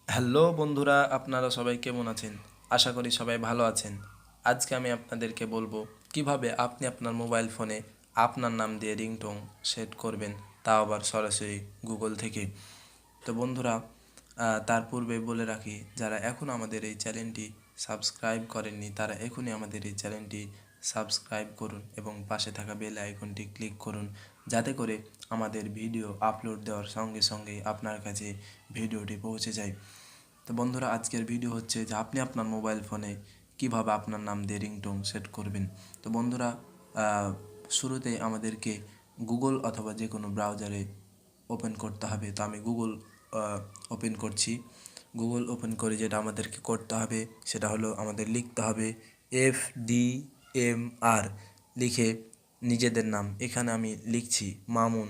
Hello বন্ধুরা, আপনারা সবাই কেমন আছেন? আশা করি সবাই ভালো আছেন। আজকে আমি আপনাদেরকে বলবো কিভাবে আপনি আপনার মোবাইল ফোনে আপনার নাম দিয়ে রিংটোন সেট করবেন, তাও আবার সরাসরি গুগল থেকে। তো বন্ধুরা, তার পূর্বে বলে রাখি, যারা এখন আমাদের এই চ্যানেলটি সাবস্ক্রাইব করেননি তারা এখনই আমাদের এই চ্যানেলটি সাবস্ক্রাইব করুন এবং পাশে থাকা বেল আইকনটি ক্লিক করুন, যাতে করে আমাদের ভিডিও আপলোড দেওয়ার সঙ্গে সঙ্গেই আপনার কাছে ভিডিওটি পৌঁছে যায়। তো বন্ধুরা, আজকের ভিডিও হচ্ছে যে আপনি আপনার মোবাইল ফোনে কিভাবে আপনার নাম দিয়ে রিংটোন সেট করবেন। তো বন্ধুরা, শুরুতে আমাদেরকে গুগল অথবা যে কোনো ব্রাউজারে ওপেন করতে হবে। তো আমি গুগল ওপেন করছি। গুগল ওপেন করে যেটা আমাদেরকে করতে হবে সেটা হলো আমাদের লিখতে হবে FDMR, লিখে নিজেদের নাম। এখানে আমি লিখছি মামুন,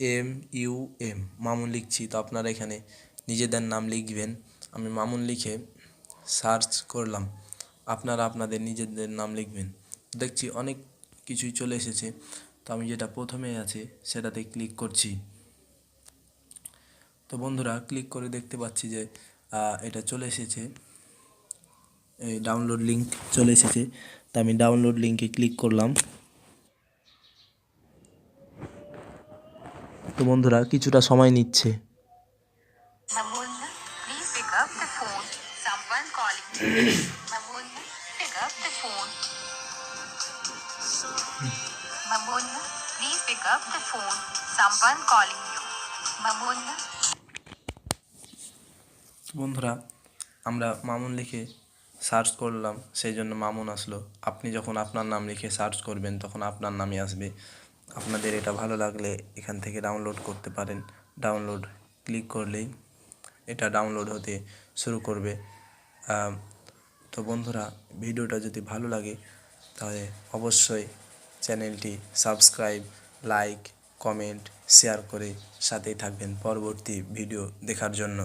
MAMUN, মামুন লিখছি। তো আপনারা এখানে নিজেদের নাম লিখবেন। আমি মামুন লিখে সার্চ করলাম, আপনারা আপনাদের নিজেদের নাম লিখবেন। দেখছি অনেক কিছুই চলে এসেছে। তো আমি যেটা প্রথমে আছে সেটাতে ক্লিক করছি। তো বন্ধুরা, ক্লিক করে দেখতে পাচ্ছি যে এটা চলে এসেছে, এই ডাউনলোড লিঙ্ক চলে এসেছে। তো আমি ডাউনলোড লিঙ্কে ক্লিক করলাম। তো বন্ধুরা, কিছুটা সময় নিচ্ছে। Mamuna, please pick up the phone. Someone calling you. Mamuna, pick up the phone. Mamuna, please pick up the phone. Someone calling you. Mamuna. বন্ধুরা, আমরা মামুন লিখে সার্চ করলাম, সেই জন্য মামুন আসলো। আপনি যখন আপনার নাম লিখে সার্চ করবেন তখন আপনার নামই আসবে। আপনাদের এটা ভালো লাগলে এখান থেকে ডাউনলোড করতে পারেন। ডাউনলোড ক্লিক করলেই এটা ডাউনলোড হতে শুরু করবে। তো বন্ধুরা, ভিডিওটা যদি ভালো লাগে তাহলে অবশ্যই চ্যানেলটি সাবস্ক্রাইব, লাইক, কমেন্ট, শেয়ার করে সাথেই থাকবেন পরবর্তী ভিডিও দেখার জন্য।